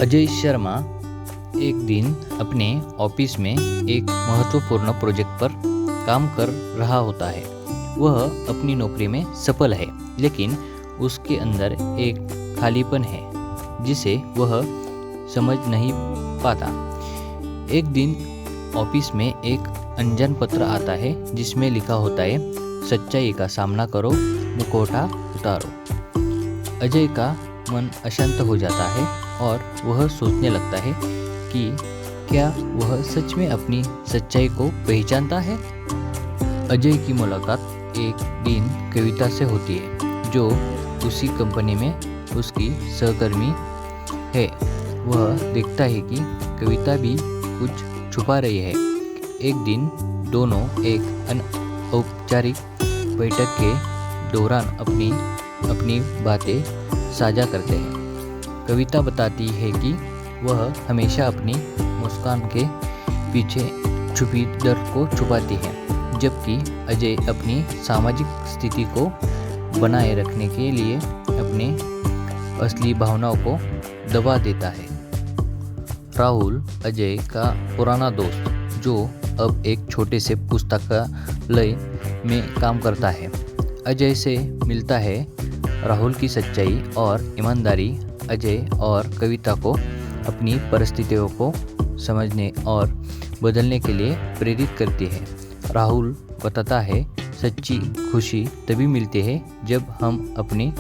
अजय शर्मा एक दिन अपने ऑफिस में एक महत्वपूर्ण प्रोजेक्ट पर काम कर रहा होता है। वह अपनी नौकरी में सफल है, लेकिन उसके अंदर एक खालीपन है जिसे वह समझ नहीं पाता। एक दिन ऑफिस में एक अनजान पत्र आता है जिसमें लिखा होता है, सच्चाई का सामना करो, मुखौटा उतारो। अजय का मन अशांत हो जाता है और वह सोचने लगता है कि क्या वह सच में अपनी सच्चाई को पहचानता है। अजय की मुलाकात एक दिन कविता से होती है, जो उसी कंपनी में उसकी सहकर्मी है। वह देखता है कि कविता भी कुछ छुपा रही है। एक दिन दोनों एक अनौपचारिक बैठक के दौरान अपनी बातें साझा करते हैं। कविता बताती है कि वह हमेशा अपनी मुस्कान के पीछे छुपी दर्द को छुपाती है, जबकि अजय अपनी सामाजिक स्थिति को बनाए रखने के लिए अपने असली भावनाओं को दबा देता है। राहुल अजय का पुराना दोस्त, जो अब एक छोटे से पुस्तकालय में काम करता है, अजय से मिलता है। राहुल की सच्चाई और ईमानदारी अजय और कविता को अपनी परिस्थितियों को समझने और बदलने के लिए प्रेरित करती है। राहुल बताता है, सच्ची खुशी तभी मिलती है जब हम अपने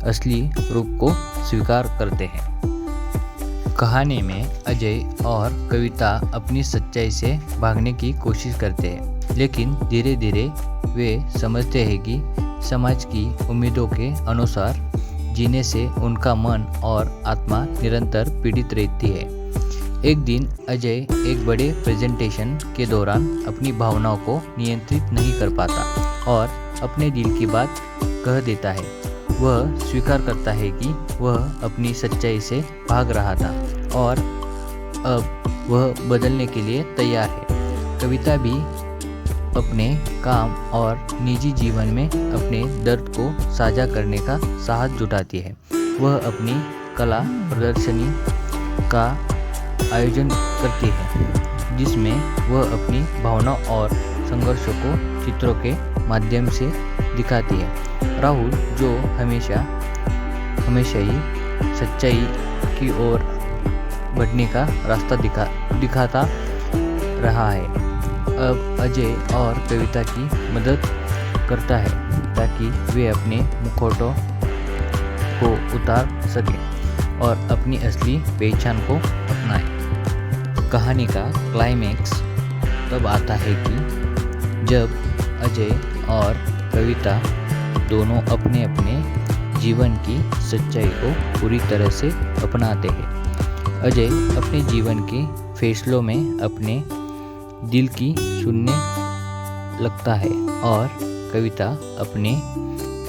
असली रूप को स्वीकार करते हैं। कहानी में अजय और कविता अपनी सच्चाई से भागने की कोशिश करते हैं, लेकिन धीरे धीरे वे समझते हैं कि समाज की उम्मीदों के अनुसार जीने से उनका मन और आत्मा निरंतर पीड़ित रहती है। एक दिन अजय एक बड़े प्रेजेंटेशन के दौरान अपनी भावनाओं को नियंत्रित नहीं कर पाता और अपने दिल की बात कह देता है। वह स्वीकार करता है कि वह अपनी सच्चाई से भाग रहा था और अब वह बदलने के लिए तैयार है। कविता भी अपने काम और निजी जीवन में अपने दर्द को साझा करने का साहस जुटाती है। वह अपनी कला प्रदर्शनी का आयोजन करती है, जिसमें वह अपनी भावनाओं और संघर्षों को चित्रों के माध्यम से दिखाती है। राहुल, जो हमेशा ही सच्चाई की ओर बढ़ने का रास्ता दिखाता रहा है, अब अजय और कविता की मदद करता है ताकि वे अपने मुखौटों को उतार सकें और अपनी असली पहचान को अपनाएं। कहानी का क्लाइमैक्स तब आता है कि जब अजय और कविता दोनों अपने जीवन की सच्चाई को पूरी तरह से अपनाते हैं। अजय अपने जीवन के फैसलों में अपने दिल की सुनने लगता है और कविता अपने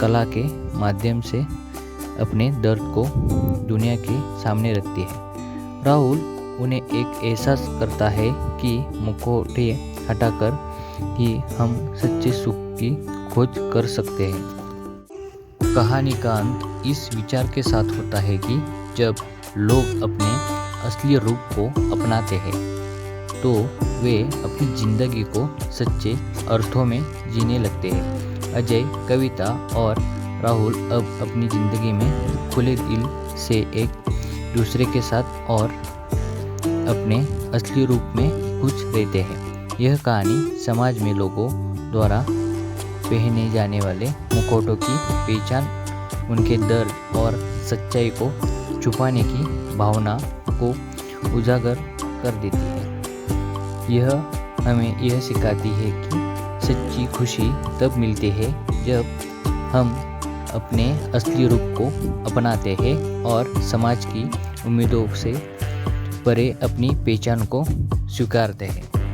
कला के माध्यम से अपने दर्द को दुनिया के सामने रखती है। राहुल उन्हें एक एहसास करता है कि मुखौटे हटाकर ही हम सच्चे सुख की खोज कर सकते हैं। कहानी का अंत इस विचार के साथ होता है कि जब लोग अपने असली रूप को अपनाते हैं तो वे अपनी जिंदगी को सच्चे अर्थों में जीने लगते हैं। अजय, कविता और राहुल अब अपनी ज़िंदगी में खुले दिल से एक दूसरे के साथ और अपने असली रूप में खुश रहते हैं। यह कहानी समाज में लोगों द्वारा पहने जाने वाले मुखौटों की पहचान, उनके दर्द और सच्चाई को छुपाने की भावना को उजागर कर देती है। यह हमें यह सिखाती है कि सच्ची खुशी तब मिलती है जब हम अपने असली रूप को अपनाते हैं और समाज की उम्मीदों से परे अपनी पहचान को स्वीकारते हैं।